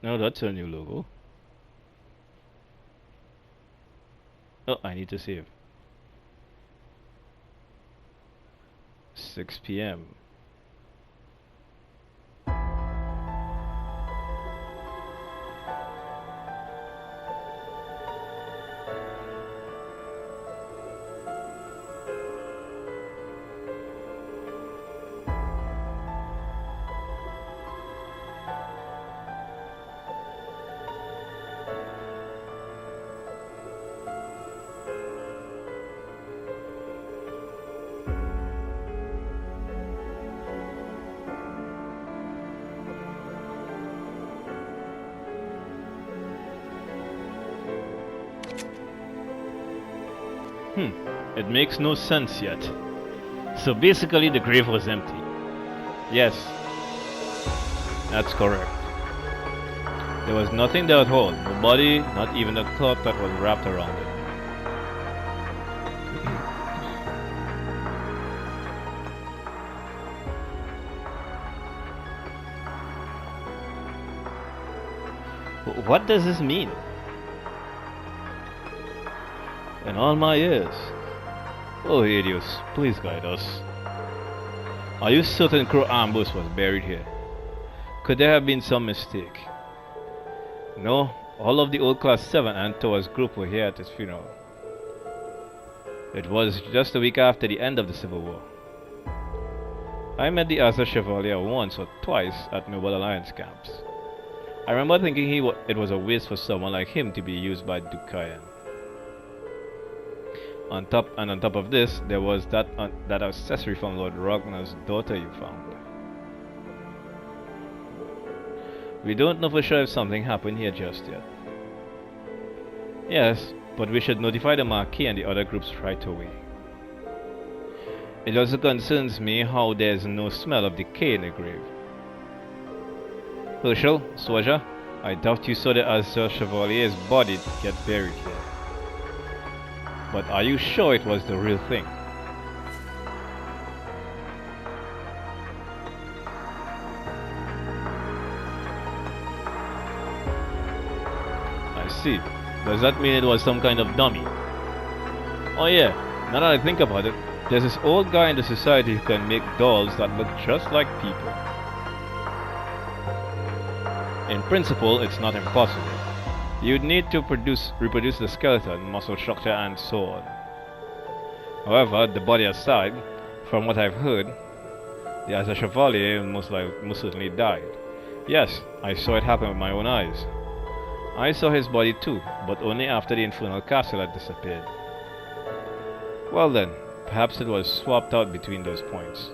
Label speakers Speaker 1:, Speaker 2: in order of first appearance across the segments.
Speaker 1: No, that's a new logo. Oh, I need to save. 6 p.m. It makes no sense yet. So basically the grave was empty. Yes, that's correct. There was nothing there at all. No body, not even a cloth that was wrapped around it. What does this mean? In all my ears. Oh, Helios, please guide us. Are you certain Crow Ambush was buried here? Could there have been some mistake? No, all of the old Class 7 and Towers group were here at his funeral. It was just a week after the end of the Civil War. I met the Asa Chevalier once or twice at Noble Alliance camps. I remember thinking it was a waste for someone like him to be used by Duke Cayenne. On top of this, there was that accessory from Lord Ragnar's daughter you found. We don't know for sure if something happened here just yet. Yes, but we should notify the Marquis and the other groups right away. It also concerns me how there's no smell of decay in the grave. Herschel, Swaja, I doubt you saw the Azure Chevalier's body get buried here. But are you sure it was the real thing? I see. Does that mean it was some kind of dummy? Oh yeah, now that I think about it, there's this old guy in the society who can make dolls that look just like people. In principle, it's not impossible. You'd need to reproduce the skeleton, muscle structure, and so on. However, the body aside, from what I've heard, the Asa Chevalier most certainly died. Yes, I saw it happen with my own eyes. I saw his body too, but only after the infernal castle had disappeared. Well then, perhaps it was swapped out between those points.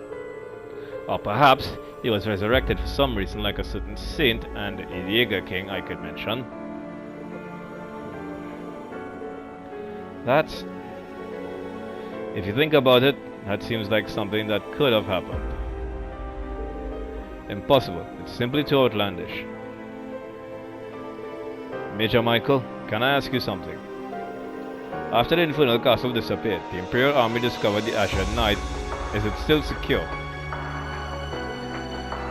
Speaker 1: Or perhaps he was resurrected for some reason, like a certain saint and a Jaeger king I could mention. That's... If you think about it, that seems like something that could have happened. Impossible. It's simply too outlandish. Major Michael, can I ask you something? After the Infernal Castle disappeared, the Imperial Army discovered the Asher Knight. Is it still secure?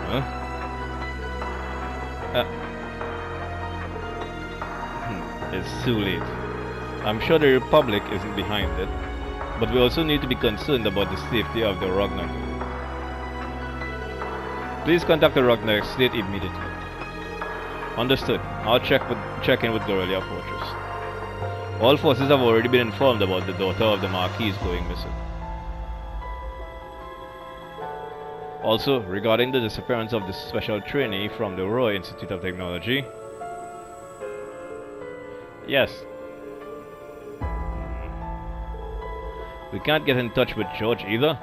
Speaker 1: Huh? It's too late. I'm sure the Republic isn't behind it, but we also need to be concerned about the safety of the Ragnar. Please contact the Ragnar State immediately. Understood. I'll check in with Guerrilla Fortress. All forces have already been informed about the daughter of the Marquis going missing. Also, regarding the disappearance of the special trainee from the Royal Institute of Technology. Yes. We can't get in touch with George either?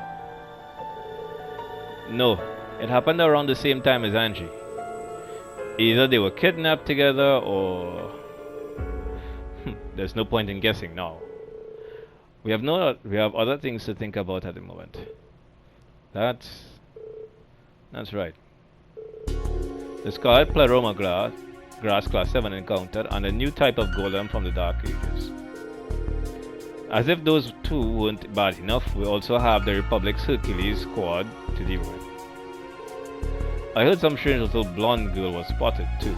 Speaker 1: No, it happened around the same time as Angie. Either they were kidnapped together or... There's no point in guessing now. We have other things to think about at the moment. That's right. The Scarlet Pleroma Grass Class 7 encountered and a new type of golem from the Dark Ages. As if those two weren't bad enough, we also have the Republic's Hercules squad to deal with. I heard some strange little blonde girl was spotted too.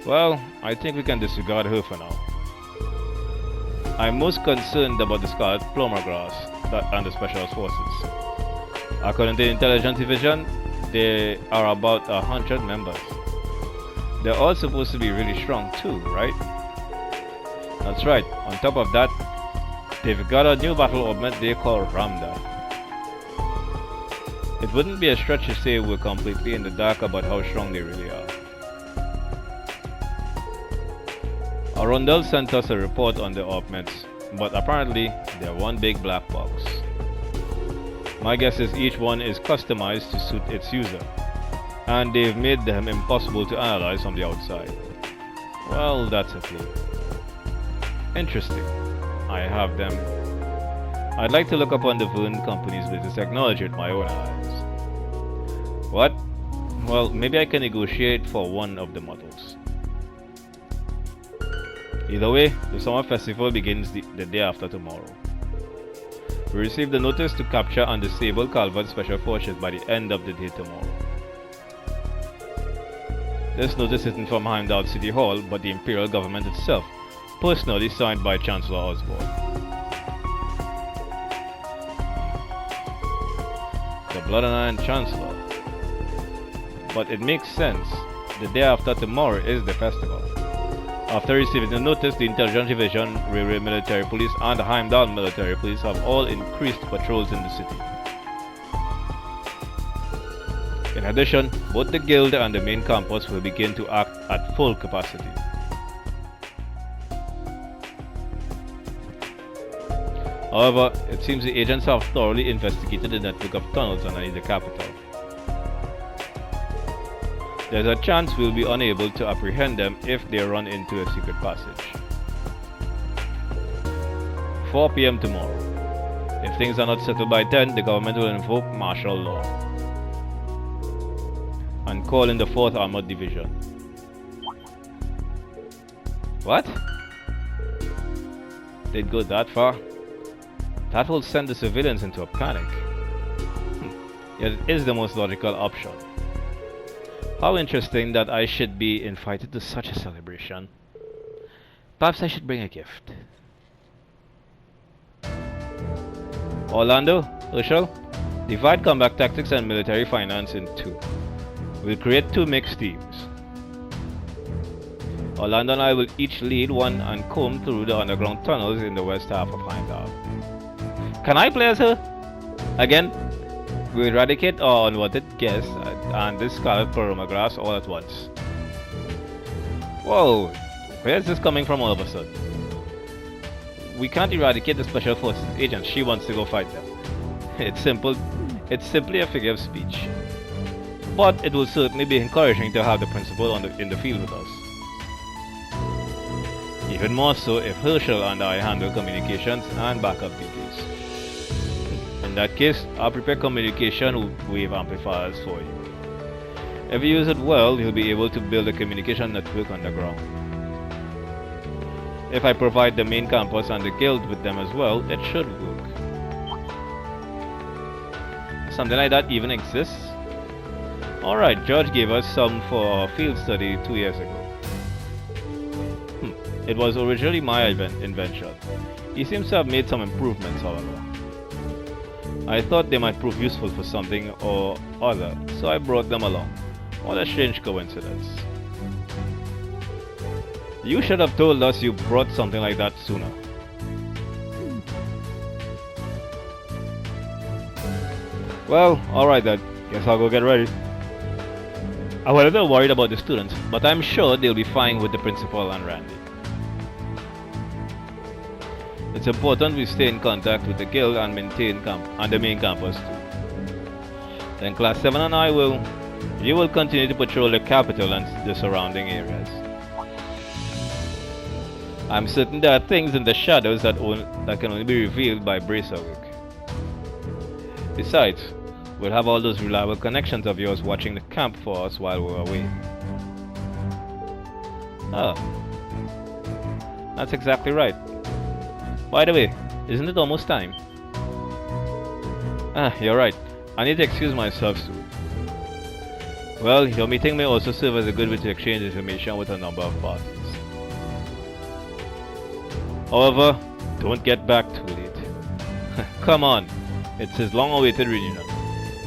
Speaker 1: Well, I think we can disregard her for now. I'm most concerned about the Scarlet Plumber Grass and the Special Forces. According to the Intelligence Division, there are about 100 members. They're all supposed to be really strong too, right? That's right. On top of that, they've got a new battle augment they call Ramda. It wouldn't be a stretch to say we're completely in the dark about how strong they really are. Arundel sent us a report on the augments, but apparently they're one big black box. My guess is each one is customized to suit its user, and they've made them impossible to analyze from the outside. Well, that's a clue. Interesting. I have them. I'd like to look upon the Verne Company's business technology with my own eyes. What? Well, maybe I can negotiate for one of the models. Either way, the summer festival begins the day after tomorrow. We received the notice to capture and disable Calvert Special Forces by the end of the day tomorrow. This notice isn't from Heimdall City Hall, but the Imperial government itself, personally signed by Chancellor Osborne. The Blood and Iron Chancellor. But it makes sense. The day after tomorrow is the festival. After receiving the notice, the Intelligence Division, Railway Military Police, and the Heimdall Military Police have all increased patrols in the city. In addition, both the Guild and the main campus will begin to act at full capacity. However, it seems the agents have thoroughly investigated the network of tunnels underneath the capital. There's a chance we'll be unable to apprehend them if they run into a secret passage. 4 PM tomorrow. If things are not settled by then, the government will invoke martial law and call in the 4th Armored Division. What? They'd go that far? That will send the civilians into a panic. Yet it is the most logical option. How interesting that I should be invited to such a celebration. Perhaps I should bring a gift. Orlando, Herschel, divide combat tactics and military finance in two. We'll create 2 mixed teams. Orlando and I will each lead one and comb through the underground tunnels in the west half of Heimdall. Can I play as her? Again? We eradicate our unwanted guests and this Scarlet Plumber Grass all at once. Whoa, where's this coming from all of a sudden? We can't eradicate the Special Forces agent. She wants to go fight them. It's simple. It's simply a figure of speech. But it will certainly be encouraging to have the principal in the field with us. Even more so if Herschel and I handle communications and backup duties. In that case, I'll prepare communication wave amplifiers for you. If you use it well, you'll be able to build a communication network underground. If I provide the main campus and the guild with them as well, it should work. Something like that even exists? Alright, George gave us some for our field study 2 years ago. It was originally my invention. He seems to have made some improvements, however. I thought they might prove useful for something or other, so I brought them along. What a strange coincidence. You should have told us you brought something like that sooner. Well, alright then. Guess I'll go get ready. I was a little worried about the students, but I'm sure they'll be fine with the principal and Randy. It's important we stay in contact with the guild and maintain the main campus too. Then Class 7 and you will continue to patrol the capital and the surrounding areas. I'm certain there are things in the shadows that can only be revealed by bracer work. Besides, we'll have all those reliable connections of yours watching the camp for us while we're away. Oh, that's exactly right. By the way, isn't it almost time? You're right. I need to excuse myself soon. Well, your meeting may also serve as a good way to exchange information with a number of parties. However, don't get back too late. Come on, it's his long-awaited reunion.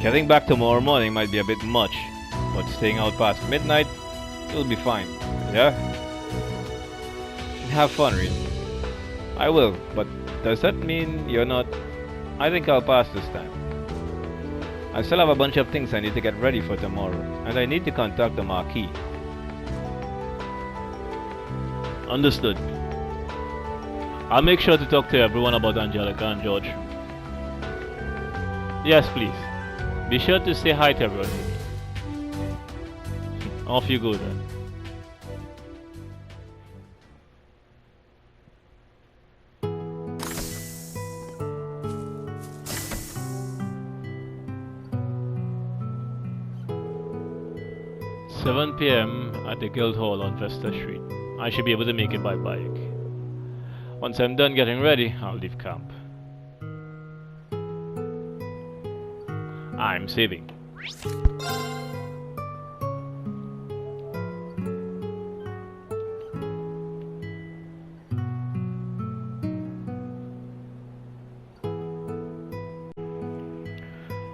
Speaker 1: Getting back tomorrow morning might be a bit much, but staying out past midnight, you'll be fine. Yeah? Have fun, Reed. I will, but does that mean you're not? I think I'll pass this time. I still have a bunch of things I need to get ready for tomorrow, and I need to contact the Marquis.
Speaker 2: Understood. I'll make sure to talk to everyone about Angelica and George. Yes, please. Be sure to say hi to everyone. Off you go then. "7 p.m. at the Guildhall on Vesta Street. I should be able to make it by bike. Once I'm done getting ready, I'll leave camp. I'm saving."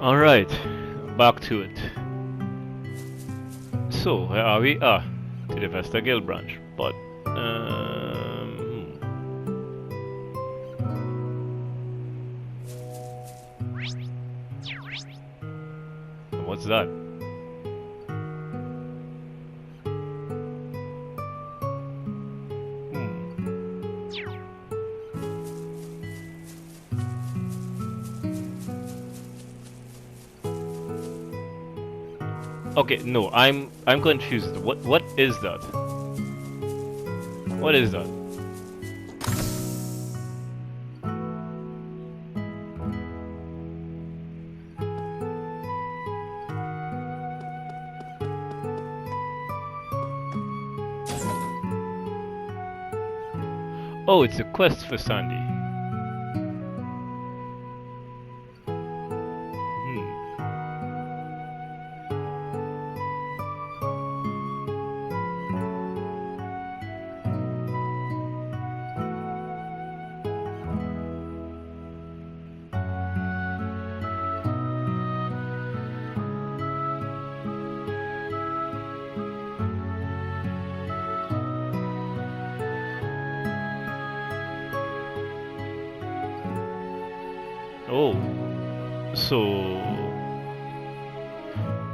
Speaker 2: Alright, back to it. So, where are we? To the Vesta Guild branch. But, what's that? Okay, no, I'm confused. What is that? What is that? Oh, it's a quest for Sandy. Oh, so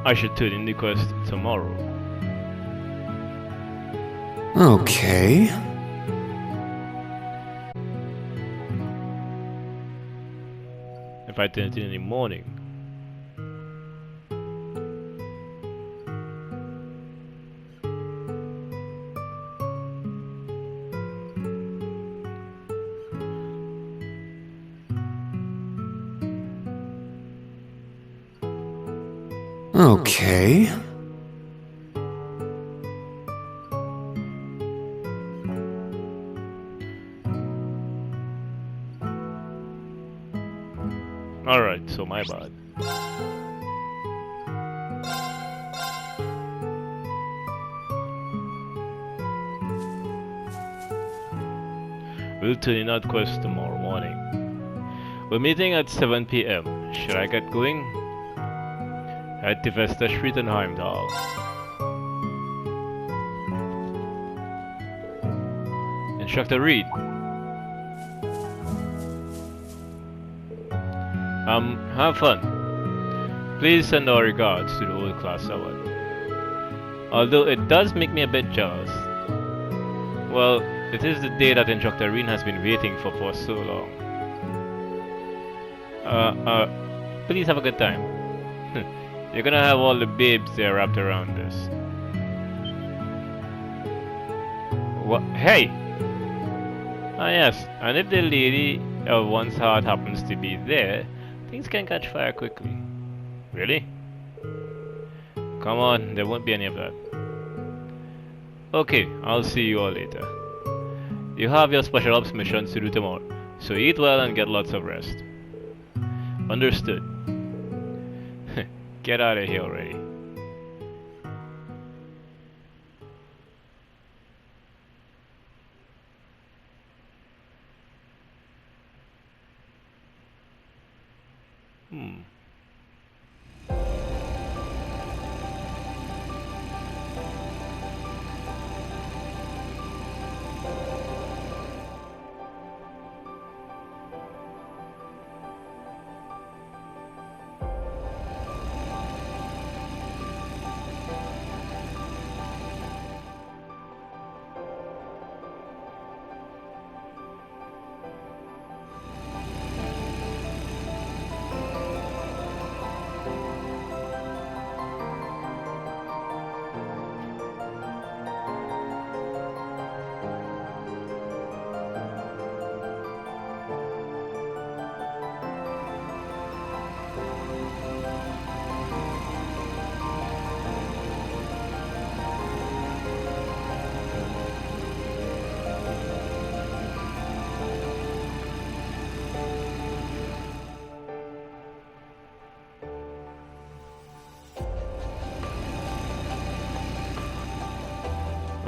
Speaker 2: I should turn in the quest tomorrow.
Speaker 3: Okay.
Speaker 2: If I turn it in the morning.
Speaker 3: Okay.
Speaker 2: Alright, so my bad. We'll turn in that quest tomorrow morning. We're meeting at 7 p.m. Should I get going? At the Vesta Street in Heimdall. Instructor Reed. Have fun. Please send our regards to the old class 7. Although it does make me a bit jealous. Well, it is the day that Instructor Reed has been waiting for so long. Please have a good time. You're gonna have all the babes there wrapped around us. What? Hey! Ah yes, and if the lady of one's heart happens to be there, things can catch fire quickly. Really? Come on, there won't be any of that. Okay, I'll see you all later. You have your special ops missions to do tomorrow, so eat well and get lots of rest. Understood. Get out of here already.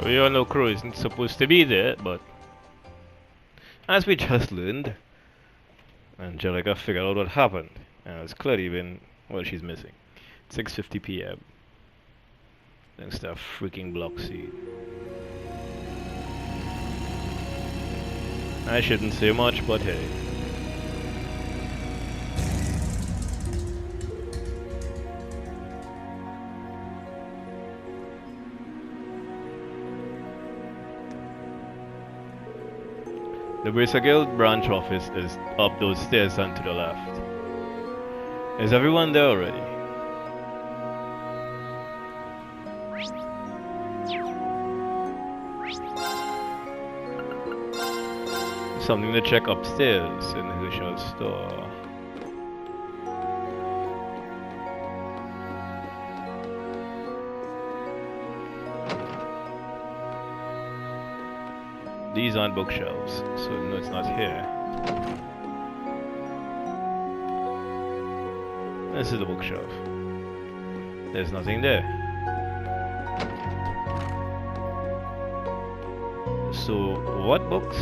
Speaker 2: We all know Crow isn't supposed to be there, but
Speaker 1: As we just learned, Angelica figured out what happened, and it's clearly been, well, she's missing. 6:50 p.m. Thanks to a freaking block seed. I shouldn't say much, but hey. The Bracer Guild branch office is up those stairs and to the left. Is everyone there already? Something to check upstairs in Herschel's store. These aren't bookshelves, so no, it's not here. This is the bookshelf. There's nothing there. So, what books?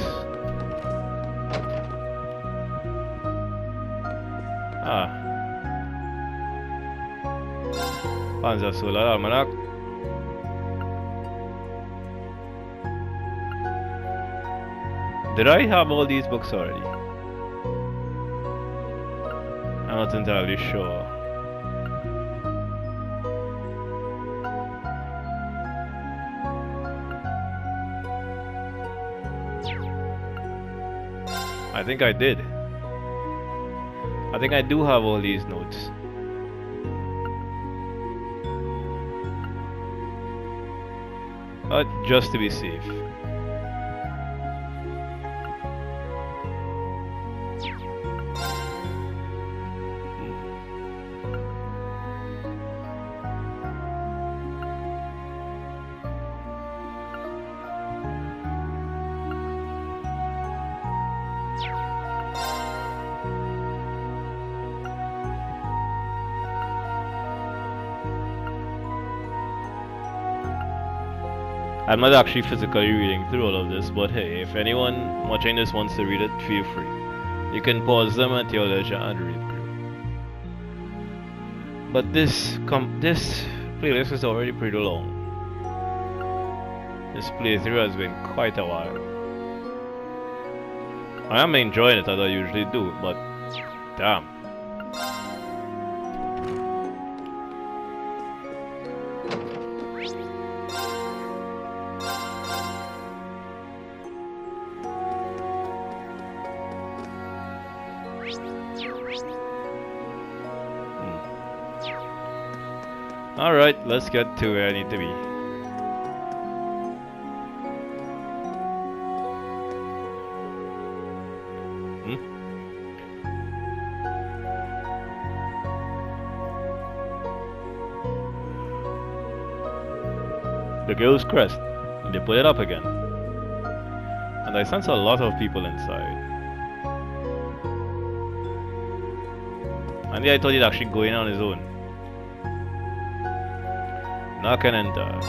Speaker 1: Panzer Solar Almanac. Did I have all these books already? I'm not entirely sure. I think I did. I think I do have all these notes. Just to be safe. I'm not actually physically reading through all of this, but hey, if anyone watching this wants to read it, feel free. You can pause them at your leisure and read through. But this playlist is already pretty long. This playthrough has been quite a while. I am enjoying it as I usually do, but damn. Alright, let's get to where I need to be. The girl's crest. They put it up again. And I sense a lot of people inside. And yeah, I thought he'd actually go in on his own. Knock and enter.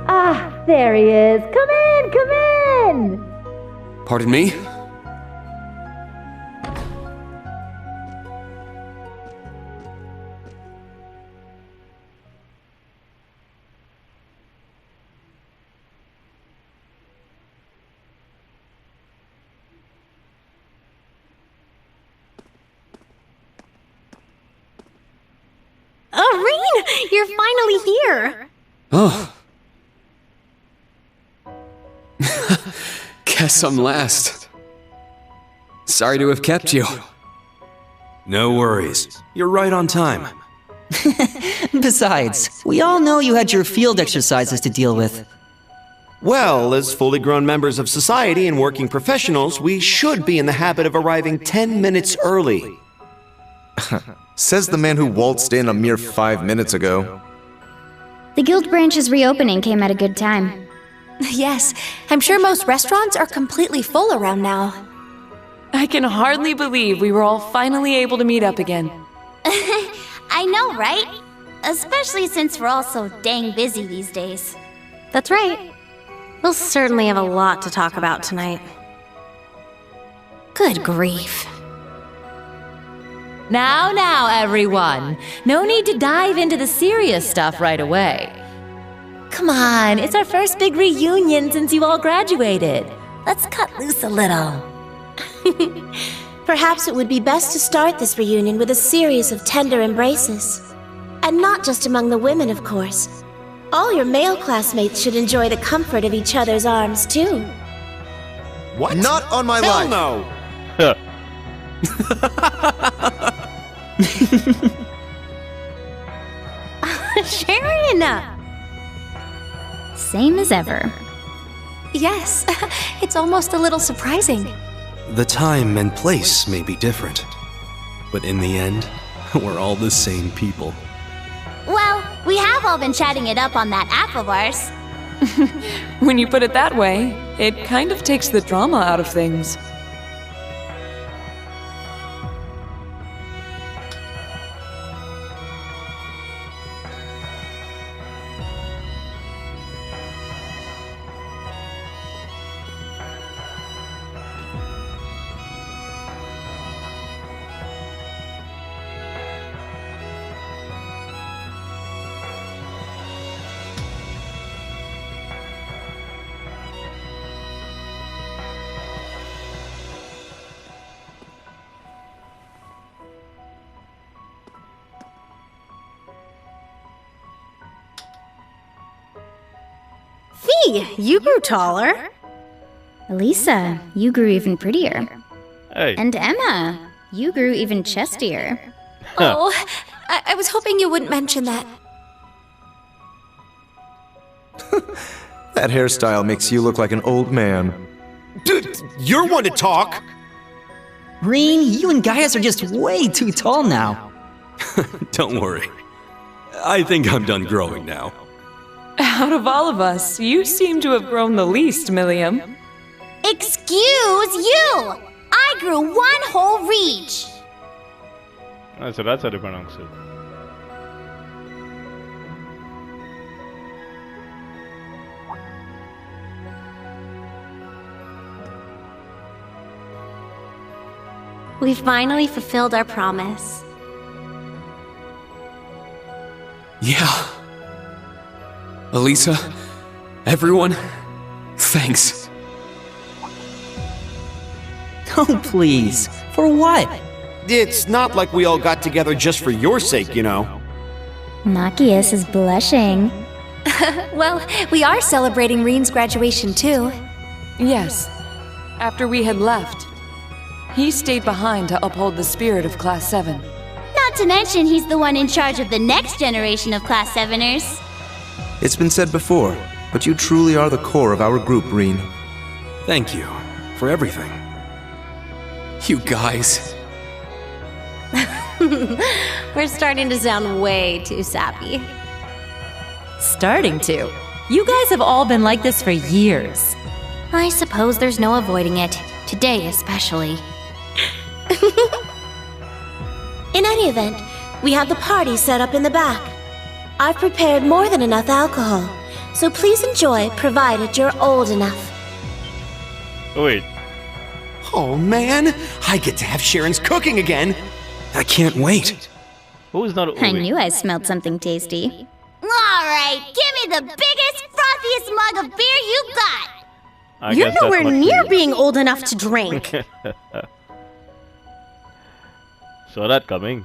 Speaker 4: Ah, there he is. Come in, come in.
Speaker 3: Pardon me?
Speaker 4: You're finally here!
Speaker 3: Oh. Guess I'm last. Sorry to have kept you.
Speaker 5: No worries. You're right on time.
Speaker 6: Besides, we all know you had your field exercises to deal with.
Speaker 7: Well, as fully grown members of society and working professionals, we should be in the habit of arriving 10 minutes early.
Speaker 8: Says the man who waltzed in a mere 5 minutes ago.
Speaker 9: The guild branch's reopening came at a good time.
Speaker 4: Yes, I'm sure most restaurants are completely full around now.
Speaker 10: I can hardly believe we were all finally able to meet up again.
Speaker 9: I know, right? Especially since we're all so dang busy these days.
Speaker 4: That's right. We'll certainly have a lot to talk about tonight. Good grief.
Speaker 11: Now, everyone. No need to dive into the serious stuff right away. Come on, it's our first big reunion since you all graduated. Let's cut loose a little.
Speaker 12: Perhaps it would be best to start this reunion with a series of tender embraces. And not just among the women, of course. All your male classmates should enjoy the comfort of each other's arms, too.
Speaker 8: What? Not on my
Speaker 7: Hell
Speaker 8: life!
Speaker 7: no!
Speaker 4: Sharon!
Speaker 9: Same as ever.
Speaker 4: Yes, it's almost a little surprising.
Speaker 5: The time and place may be different, but in the end, we're all the same people.
Speaker 9: Well, we have all been chatting it up on that app of ours.
Speaker 10: When you put it that way, it kind of takes the drama out of things.
Speaker 4: Fee, you grew taller.
Speaker 9: Elisa, you grew even prettier.
Speaker 1: Hey.
Speaker 9: And Emma, you grew even chestier.
Speaker 4: Oh, I was hoping you wouldn't mention that.
Speaker 8: That hairstyle makes you look like an old man.
Speaker 7: Dude, you're one to talk!
Speaker 6: Green, you and Gaius are just way too tall now.
Speaker 5: Don't worry. I think I'm done growing now.
Speaker 10: Out of all of us, you seem to have grown the least, Milliam.
Speaker 9: Excuse you! I grew one whole reach!
Speaker 1: So that's how to pronounce it.
Speaker 4: We finally fulfilled our promise.
Speaker 3: Yeah. Elisa, everyone, thanks.
Speaker 6: Oh, please. For what?
Speaker 7: It's not like we all got together just for your sake, you know.
Speaker 9: Machias is blushing.
Speaker 4: Well, we are celebrating Reen's graduation too.
Speaker 10: Yes. After we had left, he stayed behind to uphold the spirit of Class 7.
Speaker 9: Not to mention he's the one in charge of the next generation of Class 7ers.
Speaker 8: It's been said before, but you truly are the core of our group, Reen.
Speaker 5: Thank you for everything.
Speaker 3: You guys.
Speaker 4: We're starting to sound way too sappy.
Speaker 11: Starting to. You guys have all been like this for years.
Speaker 9: I suppose there's no avoiding it. Today especially.
Speaker 12: In any event, we have the party set up in the back. I've prepared more than enough alcohol, so please enjoy provided you're old enough.
Speaker 1: Oh, wait.
Speaker 7: Oh man, I get to have Sharon's cooking again!
Speaker 5: I can't wait.
Speaker 1: Who's not?
Speaker 9: I knew I smelled something tasty. Alright, give me the biggest, frothiest mug of beer you got!
Speaker 4: You're nowhere near being old enough to drink.
Speaker 1: Saw that coming.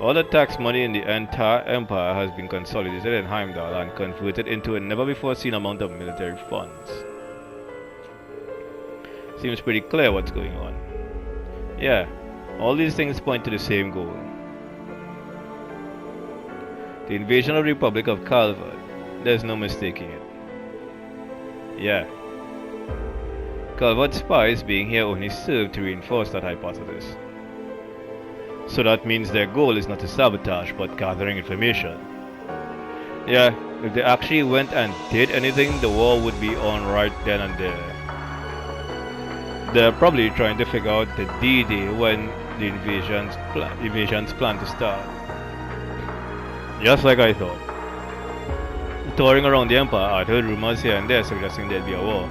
Speaker 1: All the tax money in the entire empire has been consolidated in Heimdall and converted into a never-before-seen amount of military funds. Seems pretty clear what's going on. Yeah, all these things point to the same goal. The invasion of the Republic of Calvert. There's no mistaking it. Yeah. Calvert spies being here only serve to reinforce that hypothesis. So that means their goal is not to sabotage, but gathering information. Yeah, if they actually went and did anything, the war would be on right then and there. They're probably trying to figure out the D-Day when the invasions plan to start. Just like I thought. Touring around the empire, I'd heard rumors here and there suggesting there'd be a war.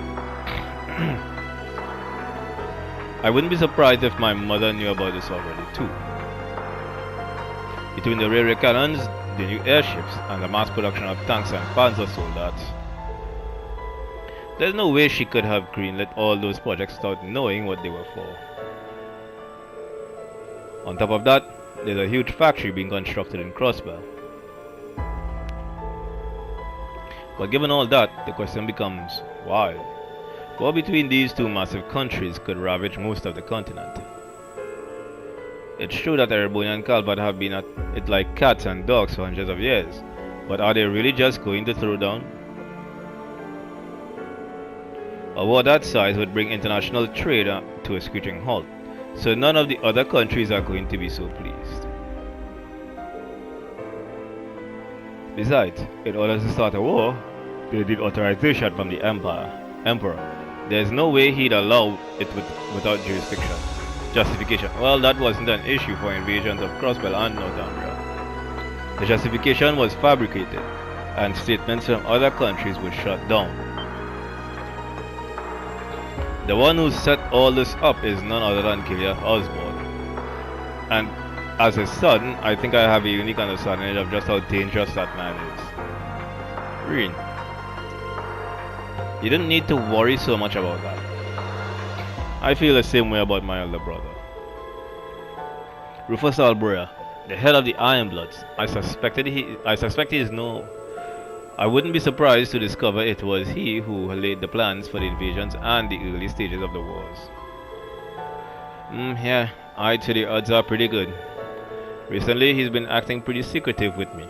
Speaker 1: I wouldn't be surprised if my mother knew about this already too. Between the railway cannons, the new airships, and the mass production of tanks and panzer soldiers, there's no way she could have greenlit all those projects without knowing what they were for. On top of that, there's a huge factory being constructed in Crossbell. But given all that, the question becomes, why? War between these two massive countries could ravage most of the continent. It's true that Erebony and Calvert have been at it like cats and dogs for hundreds of years, but are they really just going to throw down? A war that size would bring international trade to a screeching halt, so none of the other countries are going to be so pleased. Besides, in order to start a war, they need authorization from the Emperor. There's no way he'd allow it without justification. Well, that wasn't an issue for invasions of Crossbell and Northumbria. The justification was fabricated, and statements from other countries were shut down. The one who set all this up is none other than Gilead Osborne. And as his son, I think I have a unique understanding of just how dangerous that man is. Reen, you didn't need to worry so much about that. I feel the same way about my elder brother. Rufus Albrea, the head of the Ironbloods. I suspect he is no. I wouldn't be surprised to discover it was he who laid the plans for the invasions and the early stages of the wars. Yeah, I'd say the odds are pretty good. Recently, he's been acting pretty secretive with me.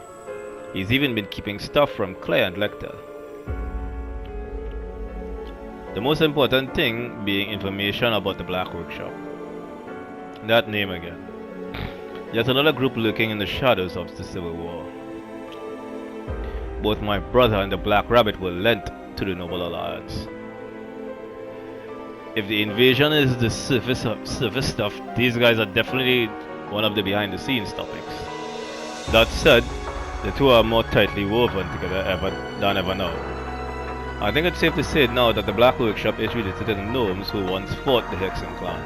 Speaker 1: He's even been keeping stuff from Claire and Lecter. The most important thing being information about the Black Workshop. That name again. Yet another group lurking in the shadows of the Civil War. Both my brother and the Black Rabbit were lent to the Noble Alliance. If the invasion is the surface stuff, these guys are definitely one of the behind-the-scenes topics. That said, the two are more tightly woven together than ever now. I think it's safe to say now that the Black Workshop is related to the gnomes who once fought the Hexen clan.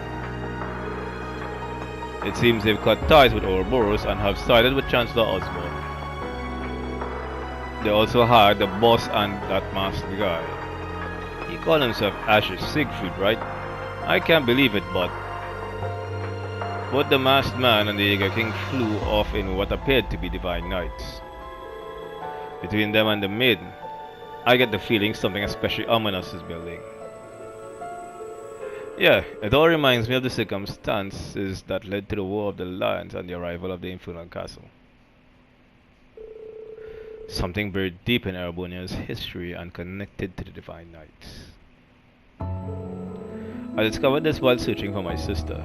Speaker 1: It seems they've cut ties with Ouroboros and have sided with Chancellor Osborne. They also hired the boss and that masked guy. He called himself Ashes Siegfried, right? I can't believe it, but both the masked man and the Jaeger King flew off in what appeared to be divine nights. Between them and the maiden, I get the feeling something especially ominous is building. Yeah, it all reminds me of the circumstances that led to the War of the Lions and the arrival of the Infernal Castle. Something buried deep in Erebonia's history and connected to the Divine Knights. I discovered this while searching for my sister.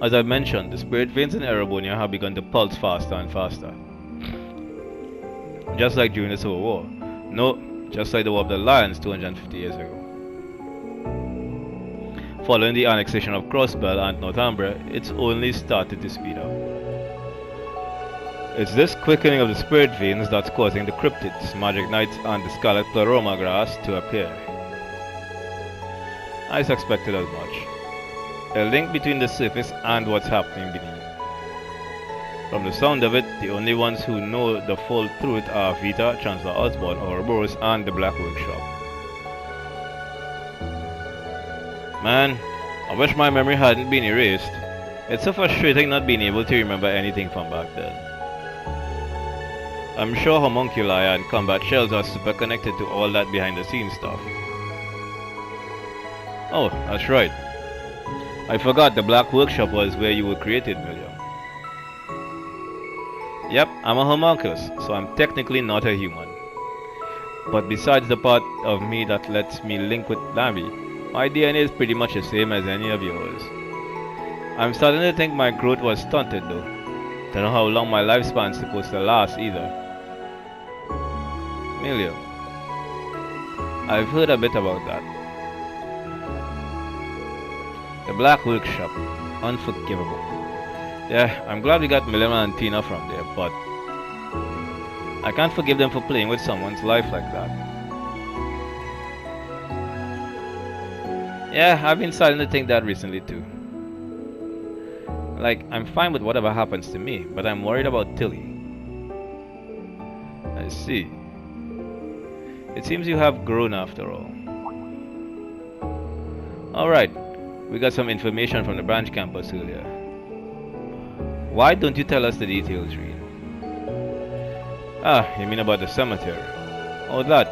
Speaker 1: As I mentioned, the spirit veins in Erebonia have begun to pulse faster and faster. Just like during the Civil War. No, just like the War of the Lions 250 years ago. Following the annexation of Crossbell and Northumbria, it's only started to speed up. It's this quickening of the spirit veins that's causing the cryptids, magic knights, and the scarlet pleroma grass to appear. I suspected as much. A link between the surface and what's happening beneath. From the sound of it, the only ones who know the full truth are Vita, Chancellor Osborne, Ouroboros, and the Black Workshop. Man, I wish my memory hadn't been erased. It's so frustrating not being able to remember anything from back then. I'm sure homunculi and combat shells are super connected to all that behind the scenes stuff. Oh, that's right. I forgot the Black Workshop was where you were created, William. Yep, I'm a homunculus, so I'm technically not a human. But besides the part of me that lets me link with Lammy, my DNA is pretty much the same as any of yours. I'm starting to think my growth was stunted though. Don't know how long my lifespan's supposed to last either. Million. I've heard a bit about that. The Black Workshop. Unforgivable. Yeah, I'm glad we got Million and Tina from there, but I can't forgive them for playing with someone's life like that. Yeah, I've been starting to think that recently too. Like, I'm fine with whatever happens to me, but I'm worried about Tilly. I see. It seems you have grown after all. Alright, we got some information from the branch campus earlier. Why don't you tell us the details, Reed? Ah, you mean about the cemetery? Oh, that.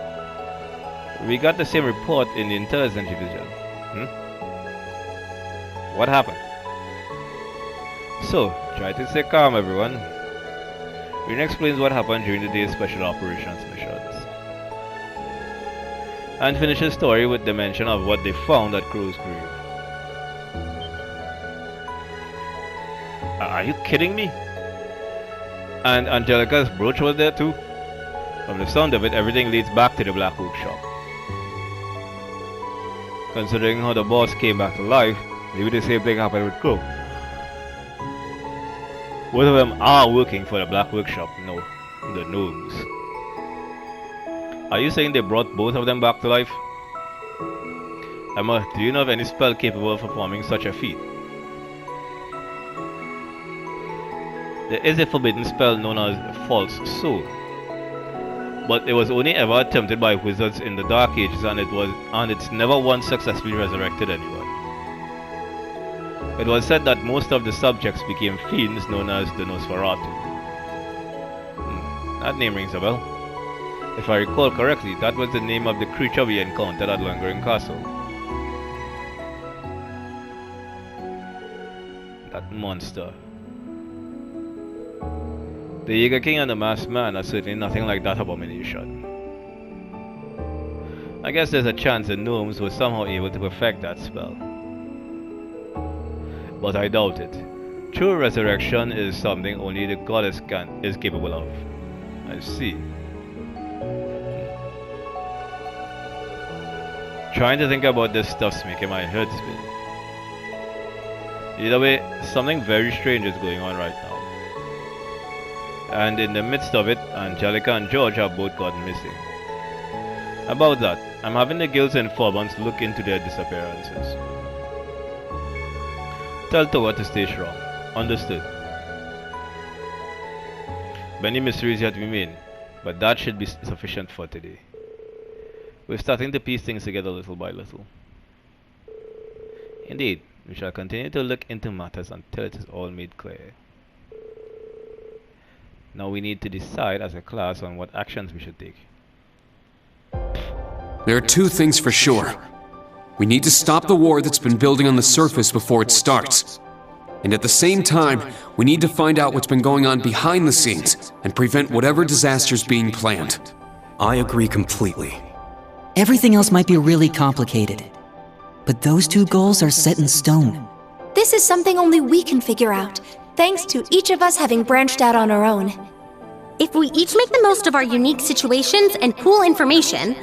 Speaker 1: We got the same report in the intelligence division. What happened? So, try to stay calm, everyone. Reed explains what happened during the day's special operations missions. And finish his story with the mention of what they found at Crow's grave. Are you kidding me? And Angelica's brooch was there too? From the sound of it, everything leads back to the Black Workshop. Considering how the boss came back to life, maybe the same thing happened with Crow. Both of them are working for the Black Workshop, no, the gnomes. Are you saying they brought both of them back to life? Emma, do you know of any spell capable of performing such a feat? There is a forbidden spell known as False Soul, but it was only ever attempted by wizards in the Dark Ages, and it's never once successfully resurrected anyone. It was said that most of the subjects became fiends known as the Nosferatu. That name rings a bell. If I recall correctly, that was the name of the creature we encountered at Lungering Castle. That monster. The Jaeger King and the Masked Man are certainly nothing like that abomination. I guess there's a chance the gnomes were somehow able to perfect that spell. But I doubt it. True resurrection is something only the goddess is capable of. I see. Trying to think about this stuff's making my head spin. Either way, something very strange is going on right now. And in the midst of it, Angelica and George have both gotten missing. About that, I'm having the guilds and informants look into their disappearances. Tell Toa to stay strong. Understood. Many mysteries yet remain, but that should be sufficient for today. We're starting to piece things together little by little. Indeed, we shall continue to look into matters until it is all made clear. Now we need to decide as a class on what actions we should take.
Speaker 3: There are two things for sure. We need to stop the war that's been building on the surface before it starts. And at the same time, we need to find out what's been going on behind the scenes and prevent whatever disasters being planned.
Speaker 5: I agree completely.
Speaker 6: Everything else might be really complicated, but those two goals are set in stone.
Speaker 12: This is something only we can figure out, thanks to each of us having branched out on our own.
Speaker 4: If we each make the most of our unique situations and pool information,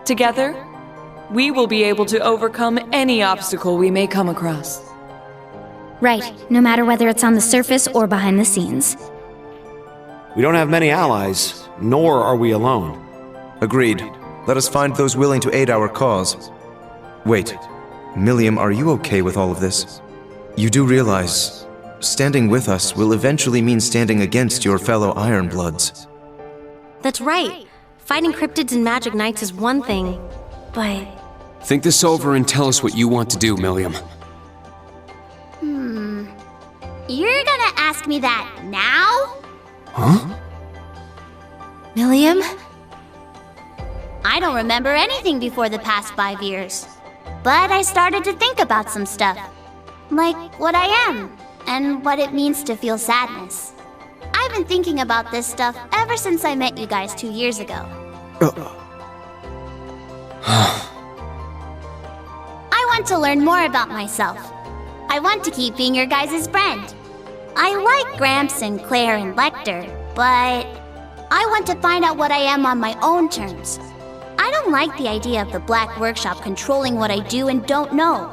Speaker 10: together, we will be able to overcome any obstacle we may come across.
Speaker 9: Right, no matter whether it's on the surface or behind the scenes.
Speaker 7: We don't have many allies, nor are we alone.
Speaker 8: Agreed. Let us find those willing to aid our cause. Wait, Milliam, are you okay with all of this? You do realize, standing with us will eventually mean standing against your fellow Ironbloods.
Speaker 4: that's right. Fighting cryptids and magic knights is one thing, but...
Speaker 3: Think this over and tell us what you want to do, Milliam.
Speaker 9: ask me that now?
Speaker 7: Huh?
Speaker 4: Milliam?
Speaker 9: I don't remember anything before the past 5 years. But I started to think about some stuff. Like what I am, and what it means to feel sadness. I've been thinking about this stuff ever since I met you guys 2 years ago. I want to learn more about myself. I want to keep being your guys' friend. I like Gramps and Claire and Lecter, but I want to find out what I am on my own terms. I don't like the idea of the Black Workshop controlling what I do and don't know.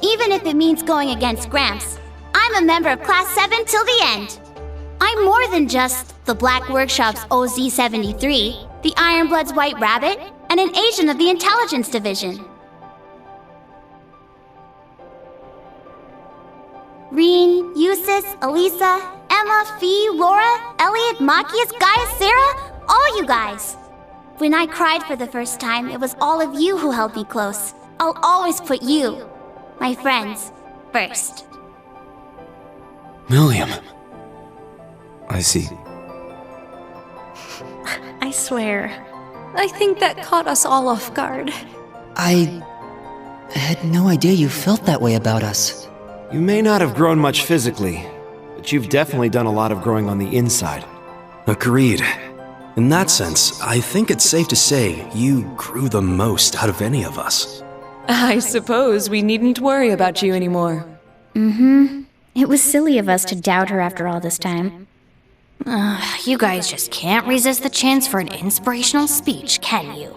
Speaker 9: Even if it means going against Gramps, I'm a member of Class 7 till the end. I'm more than just the Black Workshop's OZ-73, the Ironblood's White Rabbit, and an agent of the Intelligence Division. Reen, Eustace, Elisa, Emma, Fee, Laura, Elliot, Machias, Gaia, Sarah, all you guys. When I cried for the first time, it was all of you who held me close. I'll always put you, my friends, first.
Speaker 5: Milliam.
Speaker 8: I see.
Speaker 4: I swear.
Speaker 13: I think that caught us all off guard.
Speaker 6: I had no idea you felt that way about us.
Speaker 7: You may not have grown much physically, but you've definitely done a lot of growing on the inside.
Speaker 5: Agreed. In that sense, I think it's safe to say you grew the most out of any of us.
Speaker 10: I suppose we needn't worry about you anymore.
Speaker 14: Mm-hmm. It was silly of us to doubt her after all this time.
Speaker 4: You guys just can't resist the chance for an inspirational speech, can you?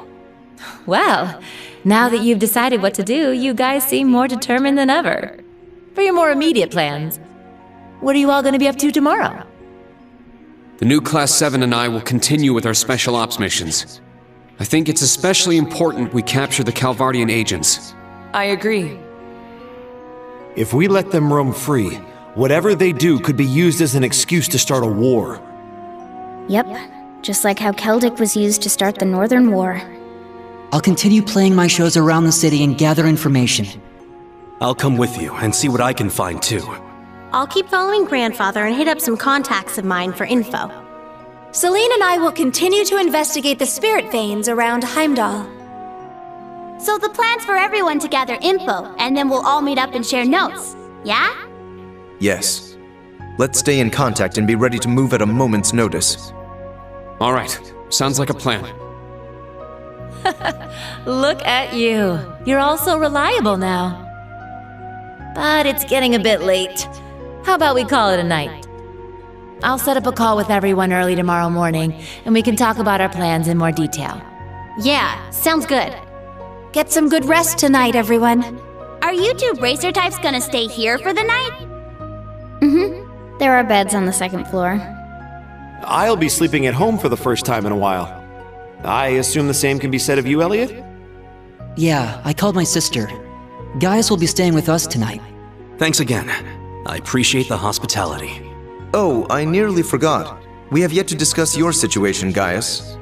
Speaker 11: Well, now that you've decided what to do, you guys seem more determined than ever. For your more immediate plans, what are you all going to be up to tomorrow?
Speaker 3: The new Class 7 and I will continue with our special ops missions. I think it's especially important we capture the Calvardian agents.
Speaker 10: I agree.
Speaker 7: If we let them roam free, whatever they do could be used as an excuse to start a war.
Speaker 14: Yep, just like how Celtic was used to start the Northern War.
Speaker 6: I'll continue playing my shows around the city and gather information.
Speaker 5: I'll come with you and see what I can find too.
Speaker 4: I'll keep following Grandfather and hit up some contacts of mine for info.
Speaker 12: Celine and I will continue to investigate the spirit veins around Heimdall.
Speaker 9: So the plan's for everyone to gather info, and then we'll all meet up and share notes, yeah?
Speaker 8: Yes. Let's stay in contact and be ready to move at a moment's notice.
Speaker 3: All right, sounds like a plan.
Speaker 11: Look at you. You're all so reliable now. But it's getting a bit late. How about we call it a night? I'll set up a call with everyone early tomorrow morning, and we can talk about our plans in more detail.
Speaker 4: Yeah, sounds good.
Speaker 12: Get some good rest tonight, everyone.
Speaker 9: Are you two racer types gonna stay here for the night?
Speaker 14: Mm-hmm. There are beds on the second floor.
Speaker 7: I'll be sleeping at home for the first time in a while. I assume the same can be said of you, Elliot?
Speaker 6: Yeah, I called my sister. Gaius will be staying with us tonight.
Speaker 5: Thanks again. I appreciate the hospitality.
Speaker 8: Oh, I nearly forgot. We have yet to discuss your situation, Gaius.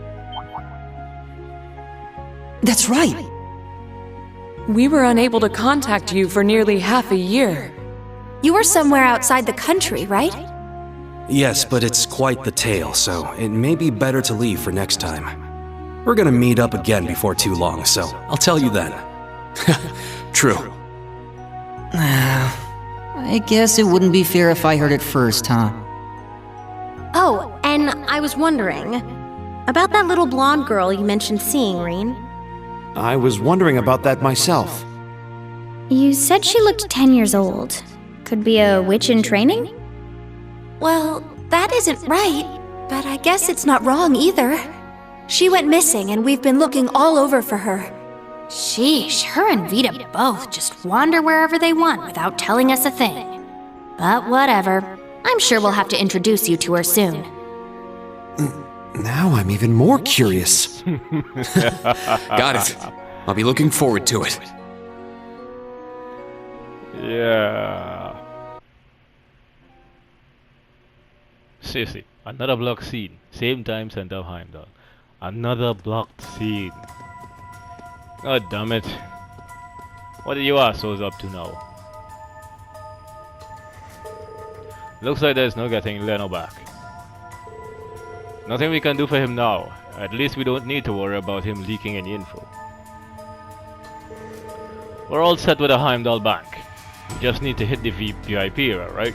Speaker 6: That's right!
Speaker 10: We were unable to contact you for nearly half a year.
Speaker 12: You were somewhere outside the country, right?
Speaker 5: Yes, but it's quite the tale, so it may be better to leave for next time. We're gonna meet up again before too long, so I'll tell you then. True.
Speaker 6: I guess it wouldn't be fair if I heard it first, huh?
Speaker 4: Oh, and I was wondering about that little blonde girl you mentioned seeing, Reen.
Speaker 7: I was wondering about that myself.
Speaker 14: You said she looked 10 years old. Could be a witch in training?
Speaker 12: Well, that isn't right, but I guess it's not wrong either. She went missing and we've been looking all over for her.
Speaker 4: Sheesh, her and Vita both just wander wherever they want without telling us a thing. But whatever. I'm sure we'll have to introduce you to her soon.
Speaker 7: Now I'm even more curious.
Speaker 3: Got it. I'll be looking forward to it.
Speaker 2: Yeah. Seriously, another blocked scene. Same time, center of Heimdall. Another blocked scene. God damn it. What are you assholes up to now? Looks like there's no getting Leno back. Nothing we can do for him now. At least we don't need to worry about him leaking any info. We're all set with the Heimdall Bank. We just need to hit the VIP era, right?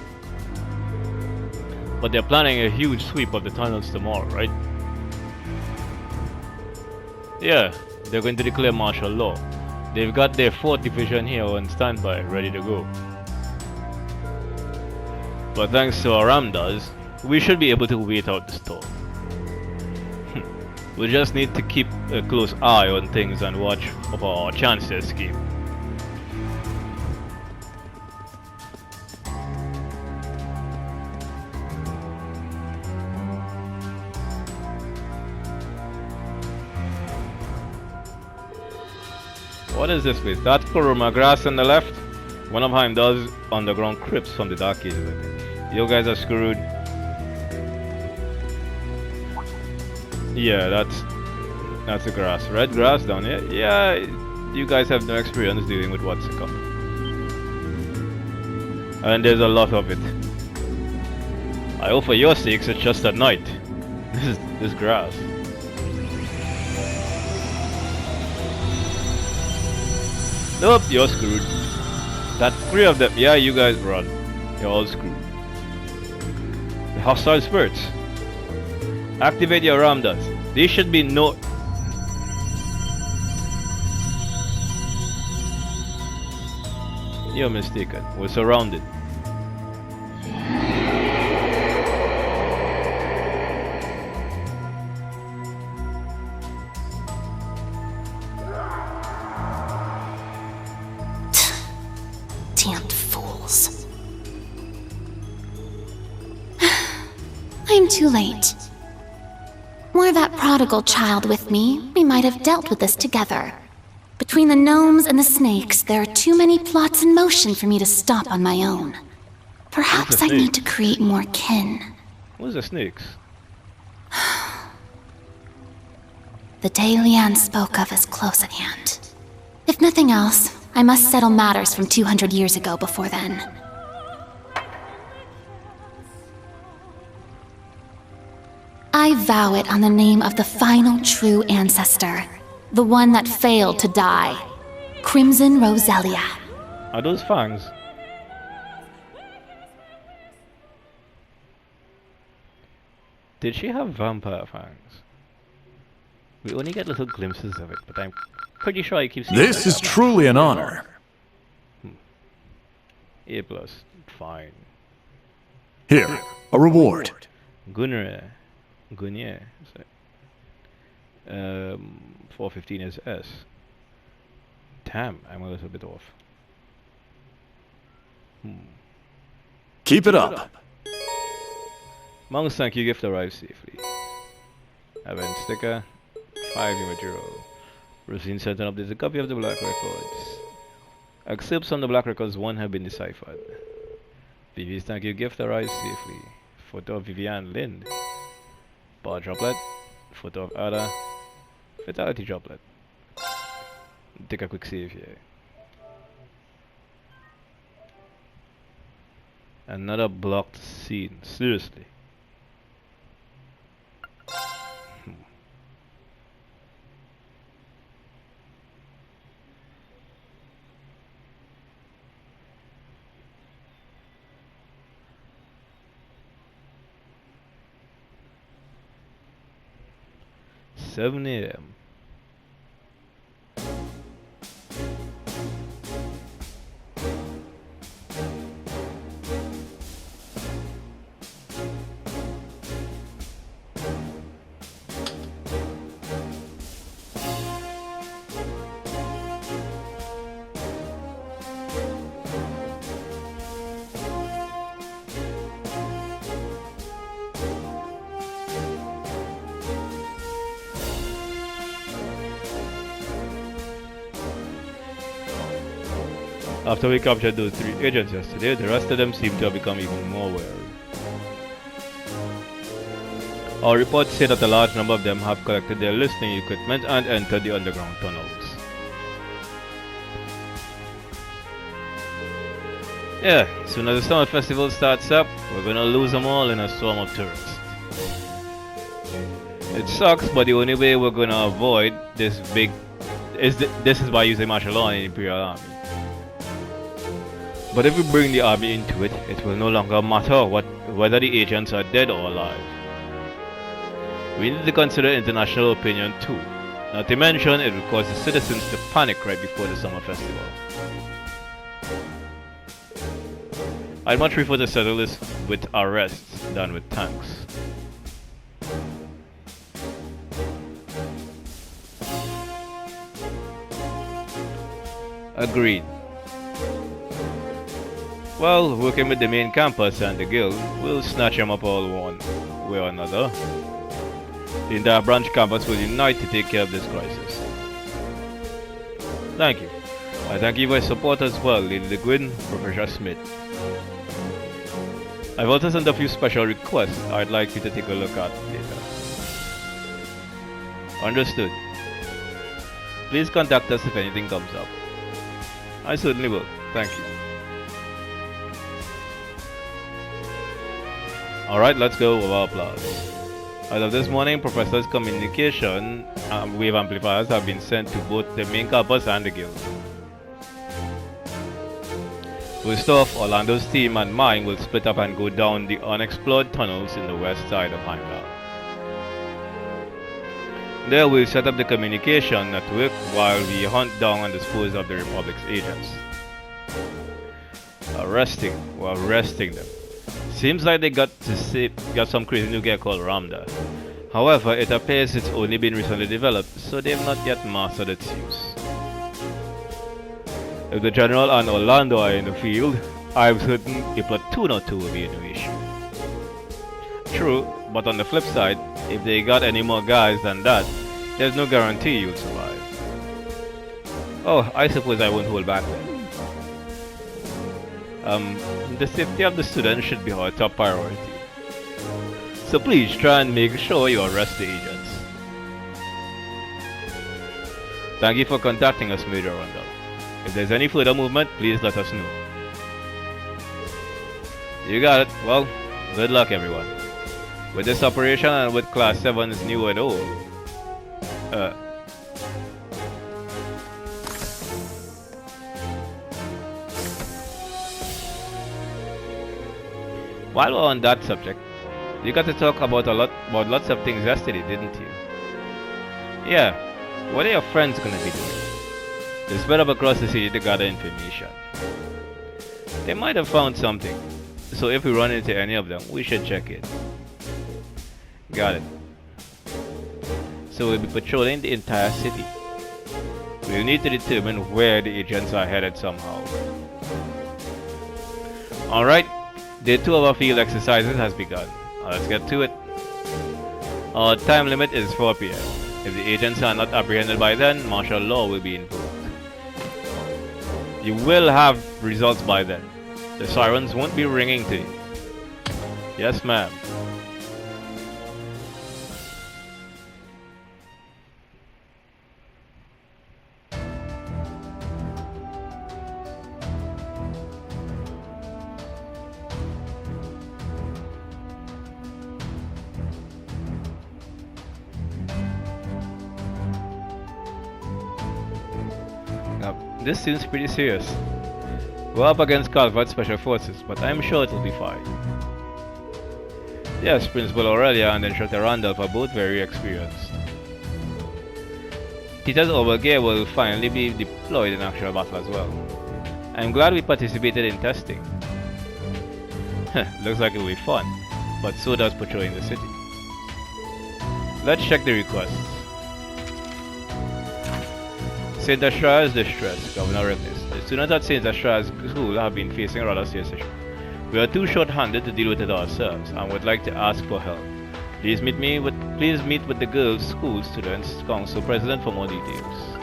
Speaker 2: But they're planning a huge sweep of the tunnels tomorrow, right? Yeah, they're going to declare martial law. They've got their 4th division here on standby, ready to go. But thanks to our Ramdas, we should be able to wait out the storm. We just need to keep a close eye on things and watch for our chance to escape. What is this place? That's Kuruma grass on the left. One of Heimdall's underground crypts from the Dark Ages, I think. You guys are screwed. Yeah, that's the grass. Red grass down here. Yeah, you guys have no experience dealing with what's coming. And there's a lot of it. I hope for your sakes it's just at night. This grass. Nope, you're screwed. That's 3 of them. Yeah, you guys run. You're all screwed. The hostile spirits. Activate your Ramdas. They should be no... You're mistaken. We're surrounded.
Speaker 12: Damned fools. I'm too late. Were that prodigal child with me, we might have dealt with this together. Between the gnomes and the snakes, there are too many plots in motion for me to stop on my own. Perhaps I need to create more kin.
Speaker 2: What's the snakes?
Speaker 12: The day Leanne spoke of is close at hand. If nothing else, I must settle matters from 200 years ago before then. I vow it on the name of the final true ancestor. The one that failed to die. Crimson Roselia.
Speaker 2: Are those fangs? Did she have vampire fangs? We only get little glimpses of it, but I'm pretty sure I keep seeing
Speaker 15: This is truly an honor.
Speaker 2: A+, fine.
Speaker 15: Here, a reward.
Speaker 2: Gunnar. 415 is S. Damn, I'm a little bit off.
Speaker 15: Keep it up.
Speaker 2: Monks, thank you, gift arrived safely. Event sticker, 5 Immaterial. Rosine sent an update, a copy of the Black Records. Excerpts from the Black Records 1 have been deciphered. Vivi's thank you, gift arrived safely. Photo of Vivian Lind. Bar droplet. Photo of Ada. Fatality droplet. Take a quick save here. Another blocked scene. Seriously. Seven AM. After we captured those 3 agents yesterday, the rest of them seem to have become even more wary. Our reports say that a large number of them have collected their listening equipment and entered the underground tunnels.
Speaker 1: Yeah, as soon as the summer festival starts up, we're gonna lose them all in a storm of tourists. It sucks, but the only way we're gonna avoid this is by using martial law in the Imperial Army. But if we bring the army into it, it will no longer matter whether the agents are dead or alive. We need to consider international opinion too. Not to mention, it will cause the citizens to panic right before the summer festival. I'd much prefer to settle this with arrests than with tanks. Agreed. Well, working with the main campus and the guild, we'll snatch them up all one way or another. The entire branch campus will unite to take care of this crisis. Thank you. I thank you for your support as well, Lady De Gwyn, Professor Smith. I've also sent a few special requests I'd like you to take a look at later. Understood. Please contact us if anything comes up. I certainly will. Thank you. Alright, let's go with our plans. As of this morning, Professor's communication wave amplifiers have been sent to both the main campus and the guild. First off, Orlando's team and mine will split up and go down the unexplored tunnels in the west side of Heimdall. There we'll set up the communication network while we hunt down and dispose of the Republic's agents. We're arresting them. Seems like they got some crazy new gear called Ramda. However, it appears it's only been recently developed, so they've not yet mastered its use. If the General and Orlando are in the field, I'm certain a platoon or two will be no issue. True, but on the flip side, if they got any more guys than that, there's no guarantee you'll survive. Oh, I suppose I won't hold back then. The safety of the students should be our top priority. So please try and make sure you arrest the agents. Thank you for contacting us, Major Rundle. If there's any further movement, please let us know. You got it. Well, good luck everyone. With this operation and with Class 7's new and old. While we're on that subject, you got to talk about lots of things yesterday, didn't you? Yeah. What are your friends gonna be doing? They spread up across the city to gather information. They might have found something, so if we run into any of them, we should check it. Got it. So we'll be patrolling the entire city. We'll need to determine where the agents are headed somehow. Alright, Day 2 of our field exercises has begun. Now let's get to it. Our time limit is 4 PM. If the agents are not apprehended by then, martial law will be invoked. You will have results by then. The sirens won't be ringing to you. Yes, ma'am. This seems pretty serious. We're up against Calvert Special Forces, but I'm sure it'll be fine. Yes, Principal Aurelia and Instructor Randolph are both very experienced. Tita's overgear will finally be deployed in actual battle as well. I'm glad we participated in testing. Looks like it'll be fun, but so does patrolling the city. Let's check the requests. St. Astra's distress, Governor Rickness. The students at St. Astra's school have been facing a rather serious issue. We are too short-handed to deal with it ourselves and would like to ask for help. Please meet with the Girls' School Students' Council President for more details.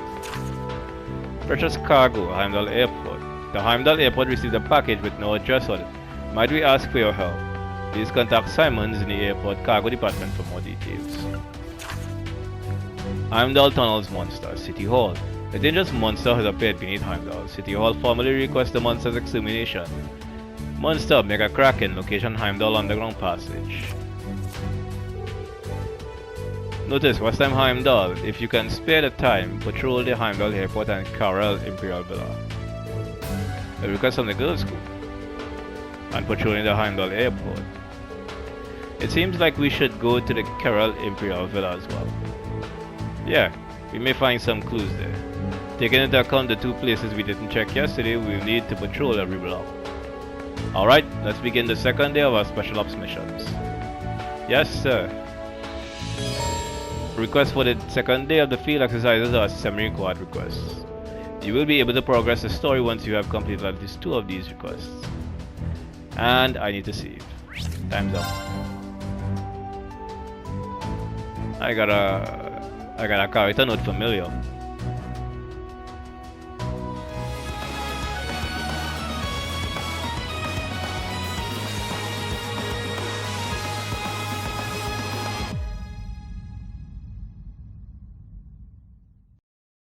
Speaker 1: Precious cargo, Heimdall Airport. The Heimdall Airport received a package with no address on it. Might we ask for your help? Please contact Simons in the airport cargo department for more details. Heimdall Tunnels Monster, City Hall. A dangerous monster has appeared beneath Heimdall. City Hall formally requests the monster's extermination. Monster, make a Kraken, location Heimdall underground passage. Notice, what's time Heimdall? If you can spare the time, patrol the Heimdall airport and Carol Imperial Villa. A request from the girls' school. And patrolling the Heimdall airport. It seems like we should go to the Carol Imperial Villa as well. Yeah, we may find some clues there. Taking into account the two places we didn't check yesterday, we'll need to patrol every block. Alright, let's begin the second day of our special ops missions. Yes, sir. Requests for the second day of the field exercises are semi-required requests. You will be able to progress the story once you have completed at least 2 of these requests. And I need to save. Time's up. I got a character note familiar.